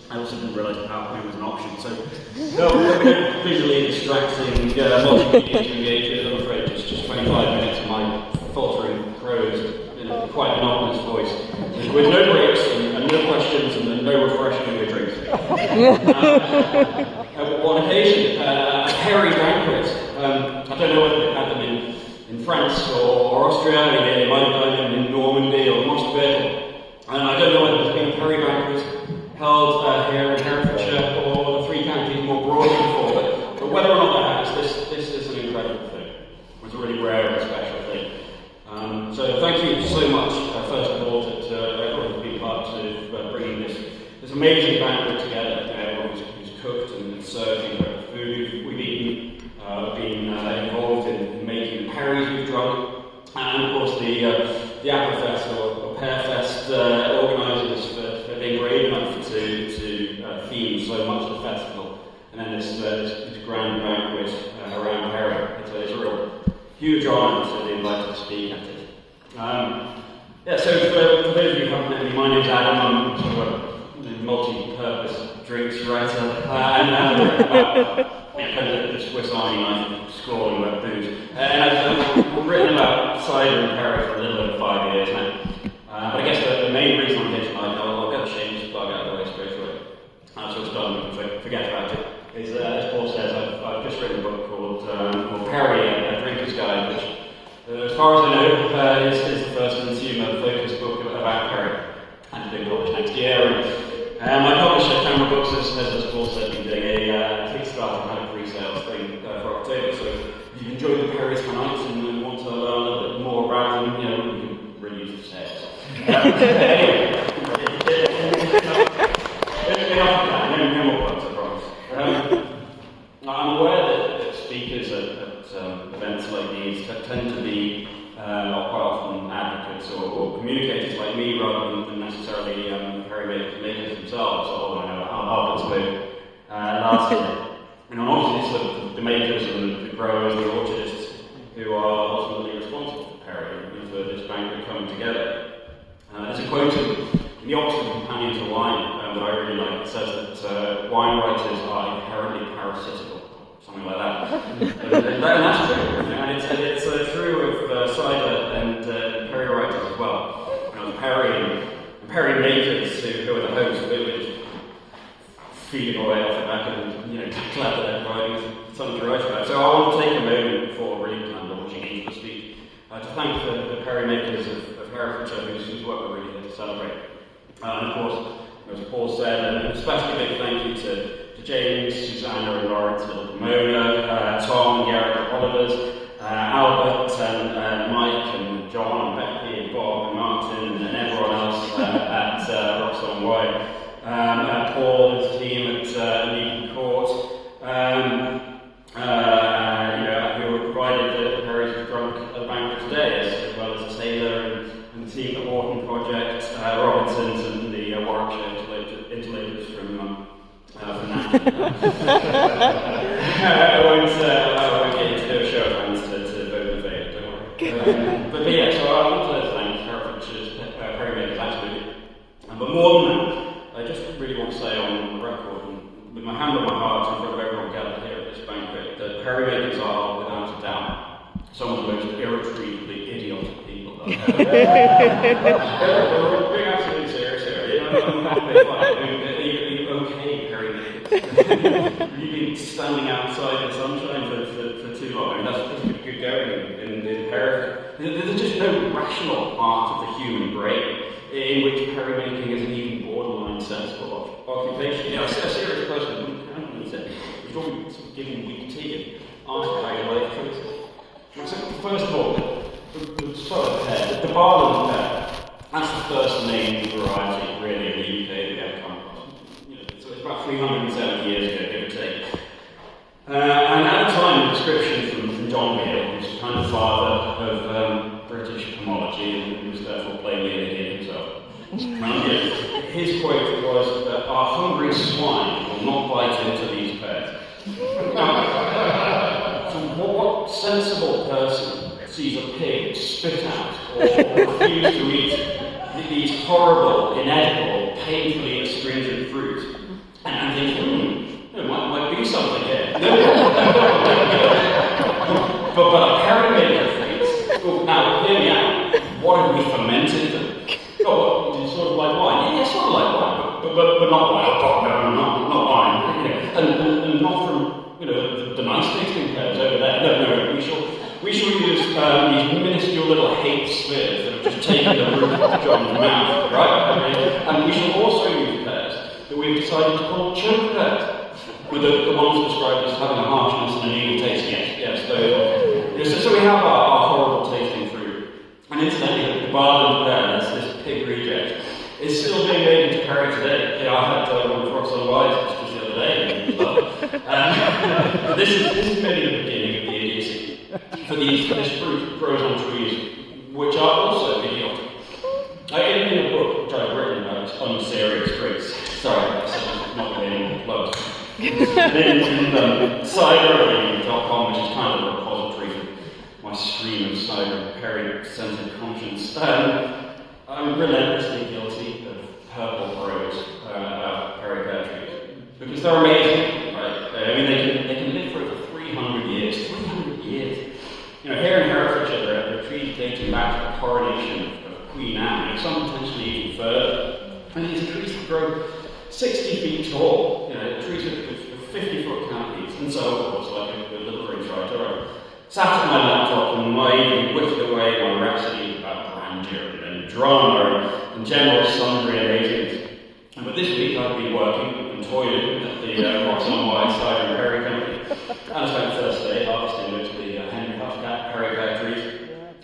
I also didn't realise PowerPoint was an option, so no visually distracting multimedia to engage with, I'm afraid. Just 25 minutes of my faltering prose in a quite monotonous voice, with no breaks and no questions and no refreshing your drinks. On occasion, a Perry Banquet. I don't know whether they've had them in France or Austria, they might have done them in Normandy or Montreal. I don't know whether there's been a Perry Banquet held here in Herefordshire or the three counties more broadly before, but whether or not that happens, this is an incredible thing. It's a really rare and special thing. So thank you so much, first of all, to everyone who's been part of bringing this amazing banquet together. Everyone who's cooked and served incredible food we've eaten, been involved in making the Perrys we've drunk, and of course the Applefest or Perrymakers organisers for being brave enough to theme so much of the festival, and then this grand banquet around Perry. It's a real huge honour to be invited to speak at it. So for those of you who haven't met me, my name's Adam. I'm sort of a multi-purpose drinks writer, and kind of the Swiss Army knife scrawling about booze. And I've written about cider in Perry for a little over 5 years now. But I guess the main reason I'm here tonight, I'll get the shameless plug out of the way straight away. So it's done, forget about it. Is, as Paul says, I've just written a book called Perry, a Drinker's Guide, which, as far as I know, is the first consumer-focused book about Perry, and to be published next year. And my publisher, Camera Books, as Paul said, been doing a Kickstarter kind of pre-sales thing for October. So if you've enjoyed the Perrys tonight and want to learn a little bit more about them, you can really use the sales. Anyway, enough of that. No more plugs, I promise. I'm aware that speakers at events like these tend to be quite often advocates or communicators like me rather than necessarily Perrymakers themselves, although I know I've spoke last year. Obviously it's the makers and the growers and the orchardists who are ultimately responsible for Perry and for this banquet coming together. There's a quote in the Oxford Companion to Wine that I really like. It says that wine writers are inherently parasitical, something like that. and that's true, and it's true of cider and Perry writers as well. Perrymakers who are the hosts, who are just feeding away off the back and glad that they're providing something to write about. So I want to take a moment before really launching into the speech to thank the Perrymakers of Herefordshire, whose work we're really here to celebrate. And of course, as Paul said, an especially big thank you to James, Susanna and Lawrence at Pomona, Tom and Garrett at Oliver's, Albert and Mike and John and Becky and Bob and Martin and everyone else at Roxon White, Paul and his team at Newton Court, who provided the Perrys we've drunk at the banquet today, as well as Taylor and the team at the Wharton Project, Robinsons and the Warwickshire interlopers from I won't get you to do a show of hands to vote in favour, don't worry. But yeah, so I want to thank Herefordshire's Perrymakers, absolutely. But more than that, I just really want to say on the record, and with my hand on my heart in front of everyone gathered here at this banquet, that Perrymakers are, without a doubt, some of the most irretrievably idiotic people that I've ever met. Being absolutely serious here, I'm not being funny. Okay, Perrymakers. You've been standing outside in the sunshine for too long. I mean, that's good going in Hereford. There's just no rational part of the human brain in which perrymaking is an even borderline sensible occupation. A serious person wouldn't countenance it. He's probably giving weak tea and asking how your life choices. So, first of all, the barley pear, that's the first named variety really in the UK that we ever come across. So it's about 370 years ago, give or take. And at the time, the description from John Beale, who's kind of father of British pomology and who was therefore plainly an idiot himself, his quote was that our hungry swine will not bite into these pears. So what sensible person sees a pig spit out or refuse to eat these horrible, inedible, painfully astringent fruits but not wine. No, not wine. And not from the nice tasting pears over there. No. We shall use these minuscule little hate spheres that have just taken the roof off John's mouth, right? And we shall also use pears that we've decided to call choke pears, with the ones described as having a harshness and an evil taste. Yes. So we have our horrible tasting fruit. And incidentally, the barley there, this pig reject, is still being made into Perry today. I had one of Rocks on Wise just the other day. This is maybe the beginning of the idiocy. For this fruit grows on trees, which are also idiotic. In a book which I've written about unserious fruits. Sorry, I said I'm not going to any plugs. In cider.com, which is kind of a repository for my stream of cider Perry-centered conscience, I'm relentlessly guilty of purple prose about Perry pear trees because they're amazing, right? I mean, they can live for over 300 years. 300 years. Here in Herefordshire, there are trees dating back to the coronation of Queen Anne, some potentially even further. And these trees grow 60 feet tall, trees with 50-foot canopies, and so, of course, like a little French writer, I sat at my laptop and naively whittled away my rhapsody about grandeur and drama and general sundry amazingness. But this week I've been working and toiling at the Rocks on Wise Cider and Perry Company, and I spent the first day harvesting mostly Henry Huffcat Perry pear trees,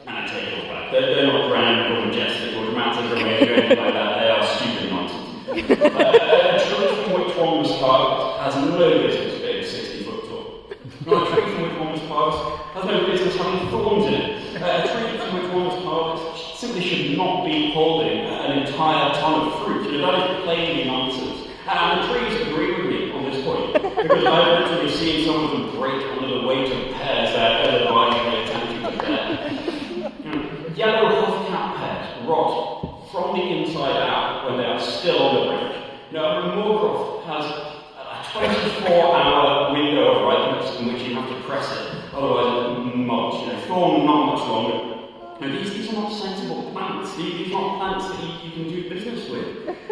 and I take it all back. They're not grand or majestic or dramatic or amazing or anything like that, they are stupid nonsense. A tree from which one was harvested has no business being 60 foot tall. A tree from which one was harvested has no business having thorns in it. A tree from which one was harvested simply should not be holding an entire ton of fruit. That is plainly nonsense. And the trees agree with me on this point, because I've literally seen some of them break under the weight of pears that are otherwise attempting to bear. Yellow Huffcat pears rot from the inside out when they are still on the branch. Moorcroft has a 24-hour window of ripeness in which you have to press it, otherwise it will mulch. Thorn not much longer. These are not sensible plants. These are not plants that you can do business with.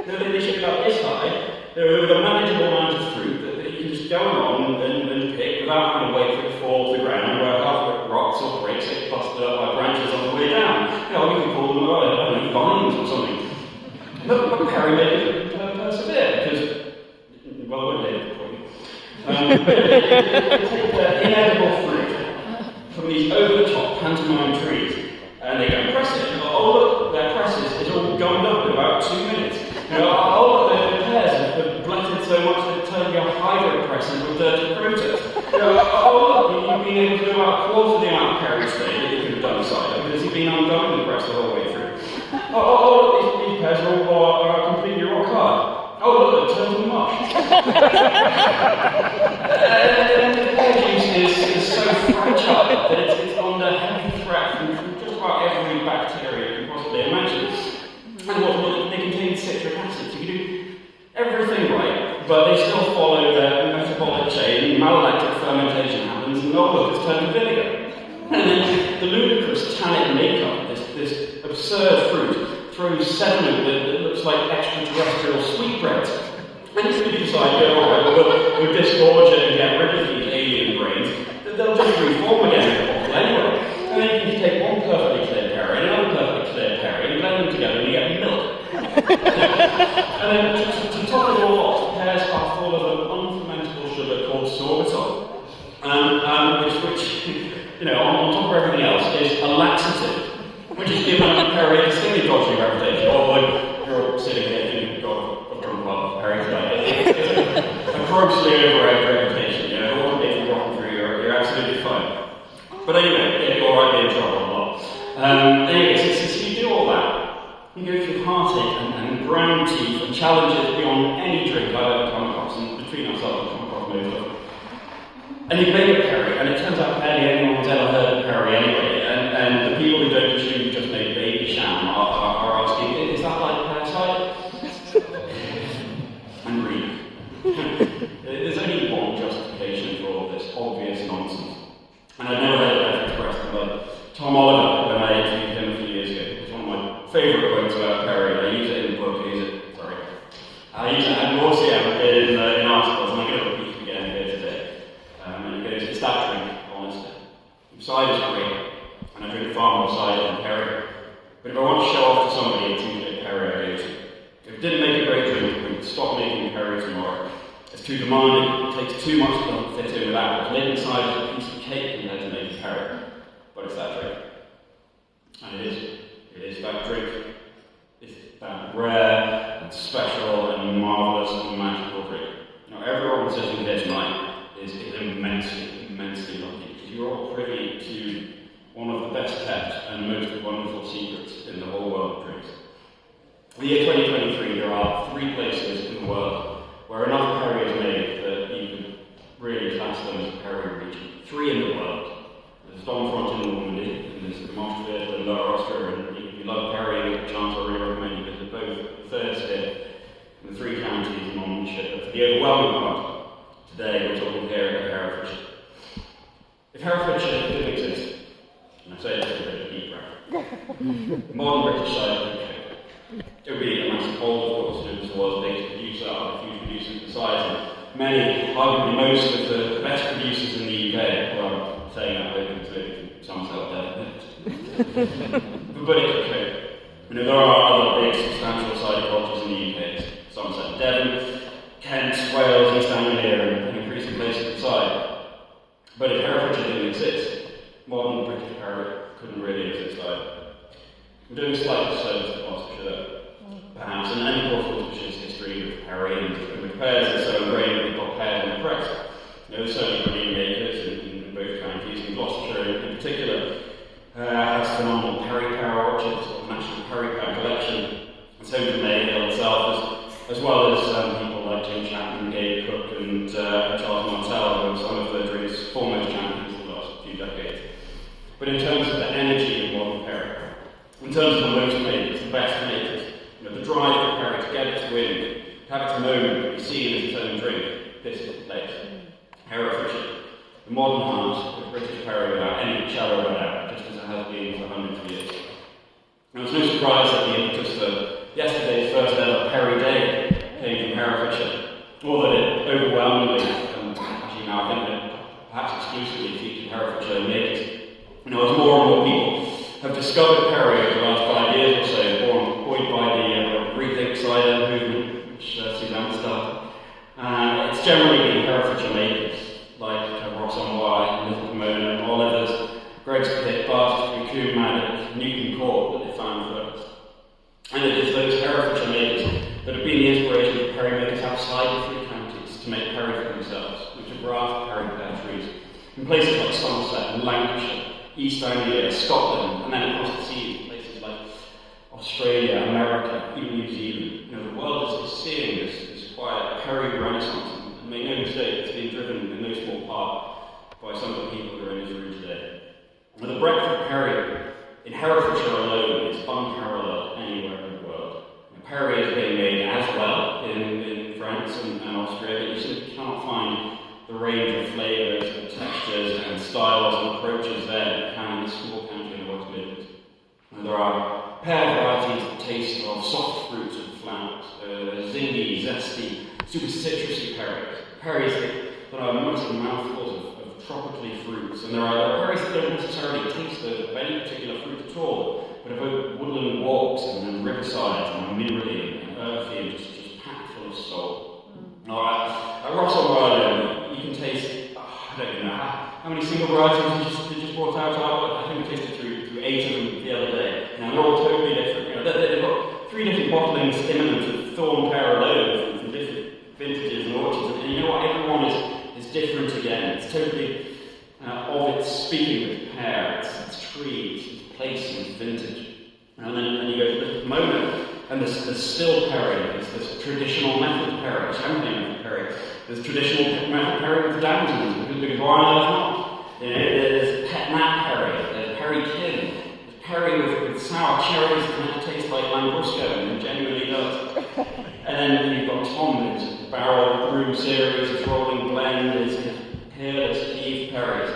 They should be about this high. They're with a manageable amount of fruit that you can just go along and pick without having to wait for it to fall to the ground where half of it rots or breaks it busted up by branches on the way down. You can call them vines or something. But Perrymakers persevere because, well, we're late for you. They take inedible fruit from these over-the-top pantomime trees and they go and press it. Oh, look, their presses is all gummed up in about 2 minutes. Oh, look, their pears have blunted so much that it turned your hydro presses with dirty protest. Oh, look, you've been able to do about a quarter of the amount of Perry today that you could have done cider because you've been undone the press the whole way through. Oh, look, these pears are completely rock hard. Oh, look, it turns to mush. And the pear juice is so fragile that it's under heavy threat from just about every bacteria you can possibly imagine. And they contain citric acid, so you can do everything right, but they still follow their metabolic chain, malolactic fermentation happens, and oh look, it's turned to vinegar. And then the ludicrous tannic makeup, this absurd fruit, throws sediment that looks like extraterrestrial sweetbreads. And if you decide, alright, we'll disgorge it and get rid of these alien grains, they'll just reform again in the bottle anyway. And then you can take one perfectly clear Perry and another perfectly clear Perry and blend them together and you get milk. And then to top it all off, pears are full of an unfermentable sugar called sorbitol, which on top of everything else, is a laxative, which has given Perry a extremely dodgy reputation. Although you're all sitting here thinking, God, I've drunk a lot of Perry today. It's a grossly overrated reputation. All the days walking through, you're absolutely fine. But anyway, you're alright being in trouble a lot. Anyway, so you do all that. You go through heartache and ground teeth and challenges beyond any drink I've ever come across, and between ourselves I've come across most of them. And you make a Perry, and it turns out barely anyone's ever heard of Perry anyway, and the people who don't assume you just made baby sham are asking, is that like pear cider? And read. There's only one justification for all this obvious nonsense. And I've never heard it better expressed than by Tom Oliver when I interviewed him a few years ago. It's one of my favourite quotes about Perry. I use it in the book, I use it at too demanding, it takes too much to fit in with apples. Making cider is a piece of cake compared to making perry, but it's that drink. And it is that drink. It's that rare and special and marvellous and magical drink. Everyone sitting here tonight is immensely lucky, because you're all privy to one of the best kept and most wonderful secrets in the whole world of drinks. For the year 2023, there are 3 places in the world where enough perry is made that you could really class them as a perry region. 3 in the world. There's Banquet in Normandy, and there's the Somerset in Lower Austria, and if you love perry, a chance I really recommend you visit both the 3rd here in the 3 counties in Monmouthshire. But for the overwhelming part, today we're talking here about Herefordshire. If Herefordshire didn't exist, and I say this with a bit of deep breath, modern British cider would be it would be a massive hole, of course. It was the world's biggest producer, a huge producer besides, and many, arguably most of the best producers in the UK, well, I'm saying that with Somerset, but it could cope. There are other big substantial cider cultures in the UK. Somerset, Devon, Kent, Wales, East Anglia, and increasing places beside. But if Herefordshire didn't exist, modern British perry couldn't really exist either. I'm doing a slight disservice to Gloucestershire, perhaps, and of course Gloucestershire's history with perry and with pears is so ingrained we've got pears in the press. There's certainly Perrymakers in both counties, and Gloucestershire in particular has phenomenal perry pear orchards, or national perry pear collection. It's home to Mayhill itself, as well as people like Jim Chapman, Gabe Cook, and Charles Martel, who are some of the drink's foremost champions in the last few decades. But in terms of the energy of modern perry, in terms of the most makers, the best makers, the drive for perry to get its wind, to have its moment, be seen as its own drink, this is the place. Herefordshire, the modern heart of British perry without any cello without, just as it has been for hundreds of years. Now, it's no surprise that the impetus for yesterday's first ever Perry Day came from Herefordshire, or that it overwhelmingly, actually now I think that perhaps exclusively featured Herefordshire makers. As more and more people have discovered perry over the last 5 years or so, buoyed by the Rethink Cider movement, which Suzanne started, it's generally been Herefordshire makers like Ross on Wye, Little Pomona, Oliver's, Greg's Pit, Bart's, Coombe Maddock, Newton Court that they found first. And it is those Herefordshire makers that have been the inspiration for Perrymakers outside the 3 counties to make perry for themselves, which have graft perry pear trees in places like Somerset and Lancashire, East Anglia, Scotland, and then across the seas, places like Australia, America, even New Zealand. The world is seeing this quiet perry renaissance, and make no mistake, it's being driven in no small part by some of the people who are in this room today. The breadth of perry in Herefordshire alone is unparalleled anywhere in the world. Perry is being made as well in France and Austria, but you simply cannot find the range of flavours and textures and styles and approaches there that you can in this small county in the West Midlands. There are pear varieties that taste of soft fruits and flowers, zingy, zesty, super citrusy perries that are massive mouthfuls of tropically fruits, and there are perries that don't necessarily taste of any particular fruit at all, but evoke woodland walks and riversides and are minerally and earthy and just packed full of soul. At Ross on Wye, you can taste, I don't even know how many single varieties they just brought out. I think we tasted through 8 of them the other day. Now they're all totally different. They've got 3 different bottlings imminent of thorn pear alone from different vintages and orchards, and you know what? Everyone is different again. It's totally of its speaking with pear, its trees, its place, and its vintage. And then you go to Little Pomona, and there's still perry, there's this traditional method perry, champagne method perry, there's traditional method perry with damsons, because why on earth not? There's pet nat perry, there's perry kin, there's perry with sour cherries that kind of taste like Lambrusco, and it genuinely does. And then you've got Tom, there's barrel brew series, it's rolling blend, there's peerless Eve perries.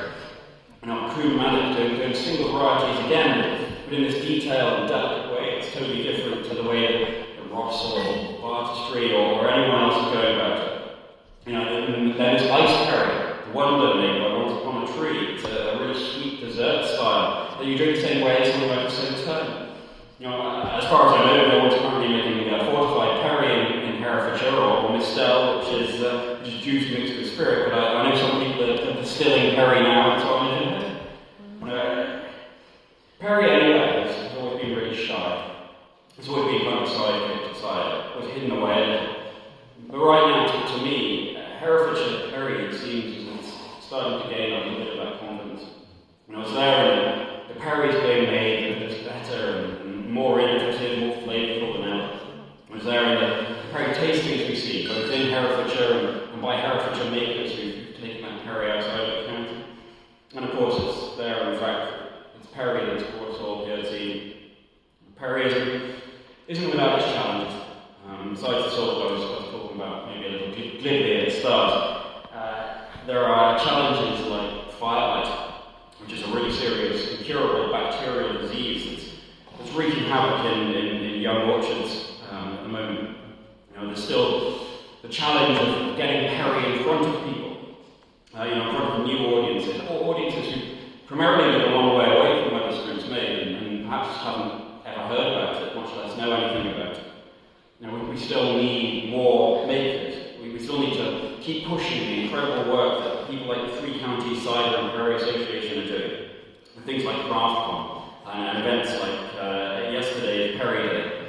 And our Coombe Maddock doing single varieties again, but in this detailed and delicate way. It's totally different to the way that Ross or Bartistry or anyone else is going about it. And then there's ice perry, the wonder made by Once Upon a Tree. It's a really sweet dessert style that you drink the same way as something like a Sauterne. As far as I know, no one's currently making fortified perry in Herefordshire or Mistel, which is juice mixed with spirit, but I know some people are distilling Perry now, so I'm going to Perry, anyway, has always been really shy. It's always been kind of side, was hidden away. But right now, to me, Herefordshire Perry, it seems, is starting to gain a little bit of that confidence. It's there, and the Perry's being made that's better and more innovative, more flavourful than ever. It's there in the Perry tastings we see, both in Herefordshire and by Herefordshire makers who've taken that Perry outside of the county. And of course, it's there, in fact, it's Perry that's brought us all here to see. Perry isn't without its challenges. Besides the sort I was talking about, maybe a little glibly at the start, there are challenges like firelight, which is a really serious, incurable bacterial disease that's wreaking havoc in young orchards at the moment. There's still the challenge of getting Perry in front of people, in front of new audiences who primarily live a long way away from where this fruit's made and perhaps haven't ever heard about it, much less know anything about it. We still need more makers. We still need to keep pushing the incredible work that people like the Three Counties Cider and Perry Association are doing. With things like CraftCon and events like yesterday, Perry Day.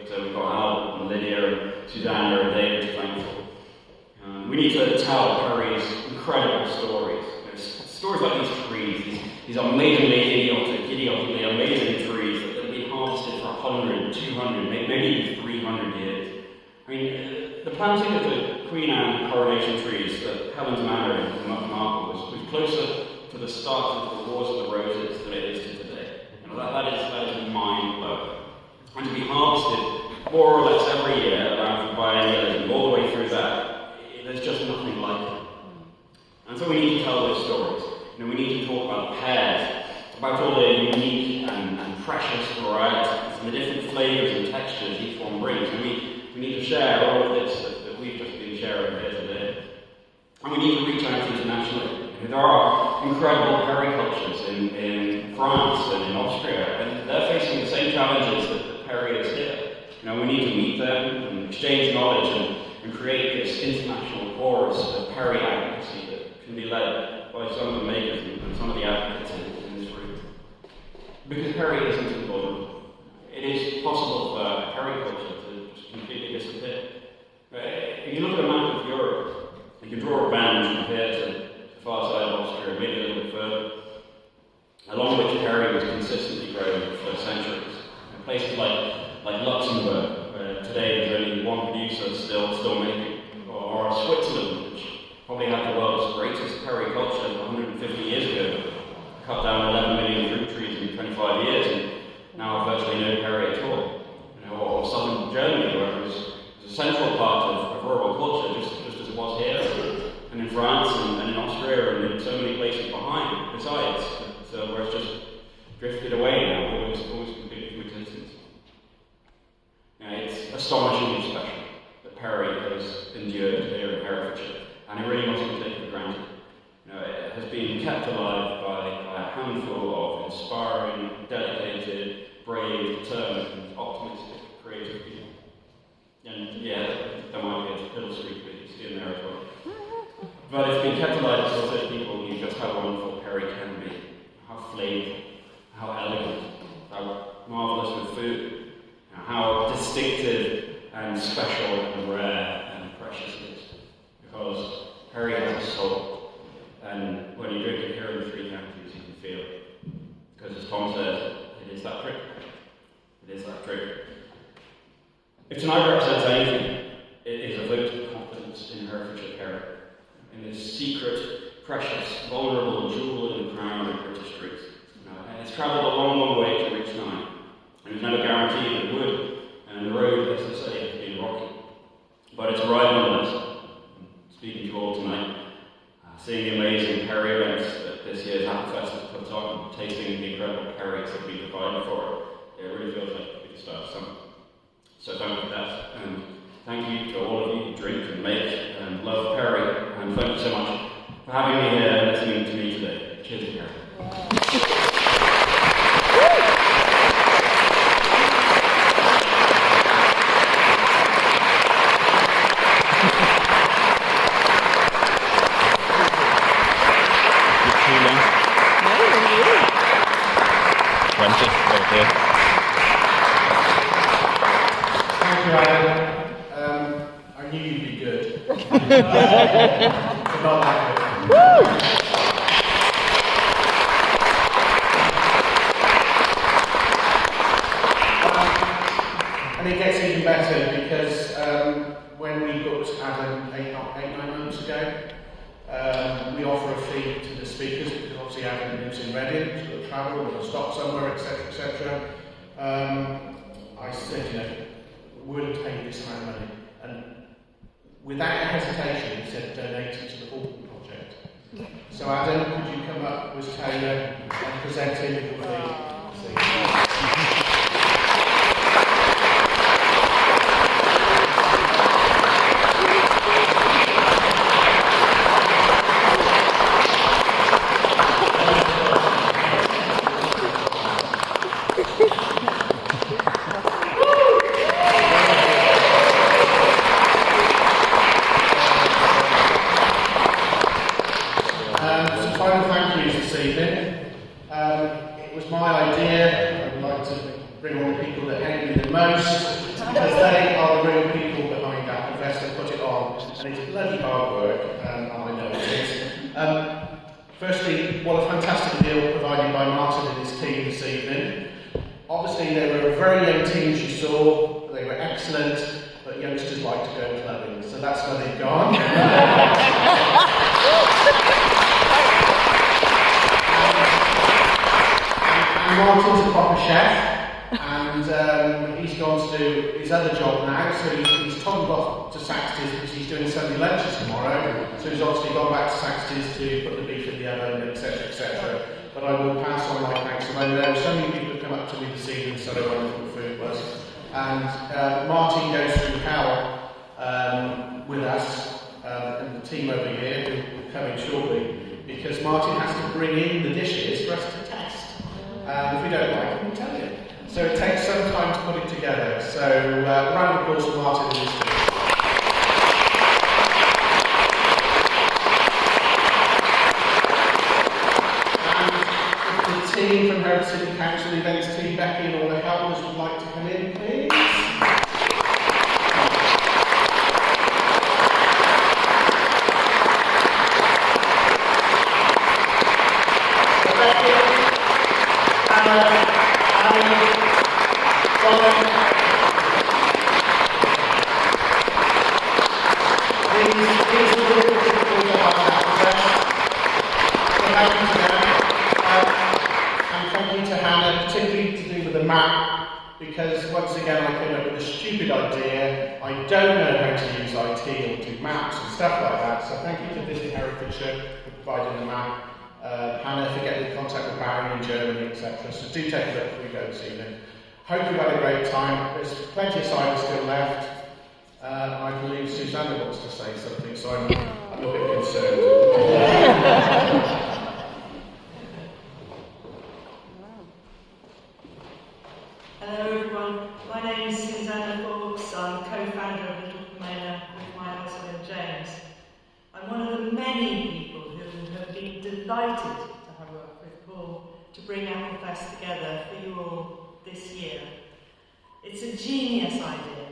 So we've got Al and Lydia and Susanna and David to thank for. We need to tell Perry's incredible stories. Stories like these trees, these amazingly idiotically amazing trees that have been harvested for 100, 200, maybe even 300 years. The planting of the Queen Anne coronation trees at Helen's Manor in Marple was closer to the start of the Wars of the Roses than it is to today. That is mind-blowing. And to be harvested more or less every year around biennialism, all the way through that, there's just nothing like it. And so we need to tell those stories. We need to talk about pears, about all the unique and precious varieties and the different flavours and textures each one brings. And we need to share all of this that we've just been sharing here today. And we need to reach out internationally. There are incredible Perry cultures in France and in Austria, and they're facing the same challenges that Perry is here. We need to meet them and exchange knowledge and create this international chorus of Perry advocacy that can be led by some of the makers and some of the advocates in this room. Because Perry isn't invulnerable. It is possible for Perry culture to just completely disappear. If you look at a map of Europe, you can draw a band from here to the far side of Austria, maybe a little bit further, along which Perry was consistently grown for centuries. Places like Luxembourg, where today there's only one producer still making, or Switzerland, which probably had the world's greatest Perry culture 150 years ago, cut down 11 million fruit trees in 25 years, and now virtually no Perry at all. Or southern Germany, where it was a central part of rural culture, just as it was here, and in France, and in Austria, and in so many places besides, where it's just drifted away now, always completely from existence. It's astonishingly special that Perry has endured here in Herefordshire, and it really mustn't be taken for granted. It has been kept alive by a handful of inspiring, dedicated, brave, determined, and optimistic, creative people. And there might be a little streak that you see in there as well. But it's been kept alive because those people knew just how wonderful Perry can be, how flavorful, how elegant, how marvellous with food, how distinctive and special and rare and precious it is. Because Perry has a soul, and when you drink it here in the Three Counties, you can feel it. Because as Tom says, it is that trick. It is that trick. If tonight represents anything, it is a vote of confidence in Herefordshire Perry, in this secret, precious, vulnerable jewel in the crown of British streets. And it's travelled a long way to reach now. It was never guaranteed that it would, and the road, as I say, has been rocky. But it's arrived nonetheless. Speaking to you all tonight, seeing the amazing Perry events that this year's Applefest has put on, tasting the incredible Perrys that we provided for it, it really feels like we could start summer. So thank you for that, and thank you to all of you who drink and make and love Perry, and thank you so much for having me here and listening to me today. Cheers to Perry. not that good. And it gets even better because when we booked Adam 8-9 months ago, we offer a fee to the speakers because obviously Adam lives in Reading, he's got to travel, or to stop somewhere, etc., etc. I said, you know, we'll take this amount of money, and without hesitation, he said, donate it to the Hall project. So Adam, could you come up with Taylor and present him with the Herefordshire for providing the map. Hannah for getting in contact with Barry in Germany, etc. So do take a look before we go this evening. Hope you've had a great time. There's plenty of silence still left. I believe Susanna wants to say something, so I'm a bit concerned. Hello everyone, my name is Susanna Forbes. I'm co-founder of Little Pomona with my husband James. I'm one of the many people who have been delighted to have worked with Paul to bring Applefest together for you all this year. It's a genius idea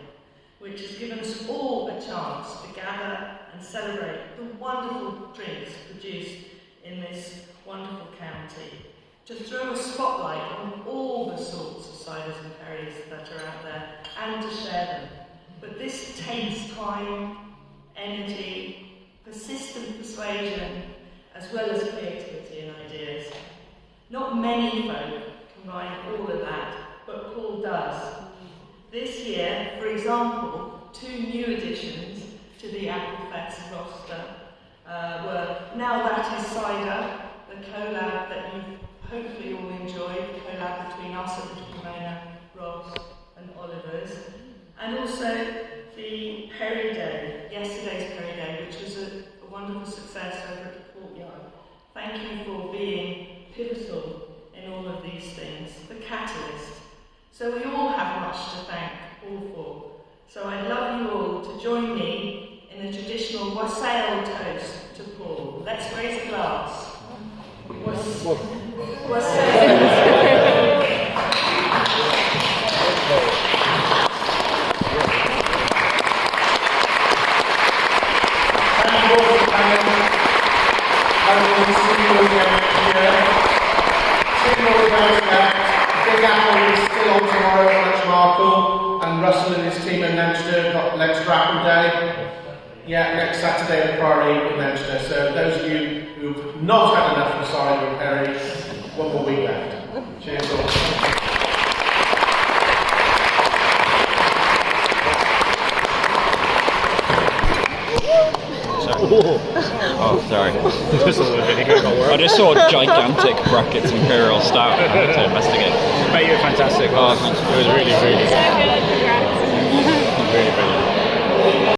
which has given us all a chance to gather and celebrate the wonderful drinks produced in this wonderful county, to throw a spotlight on all the sorts of ciders and perries that are out there and to share them. But this takes time, energy, persistent persuasion, as well as creativity and ideas. Not many folk combine all of that, but Paul does. This year, for example, 2 new additions to the Applefest roster were Now That Is Cider, the collab that you've hopefully all enjoyed, the collab between us at Little Pomona, Ross and Oliver's, and also the Perry Day, yesterday's Perry Day, which was a wonderful success over at the Courtyard. Thank you for being pivotal in all of these things, the catalyst. So we all have much to thank Paul for. So I'd love you all to join me in a traditional wassail toast to Paul. Let's raise a glass. Big Apple is still on tomorrow at Markle, and Russell and his team in Leinster got next Apple Day. Yeah, next Saturday at the Priory in Leinster. So those of you who've not had enough of cider and Perry, one more week left. Cheers all. Oh, sorry. I just saw gigantic brackets Imperial Stout and I had to investigate. Mate, you were fantastic. Oh, thanks. It was really, really good. So good, congrats. Really brilliant.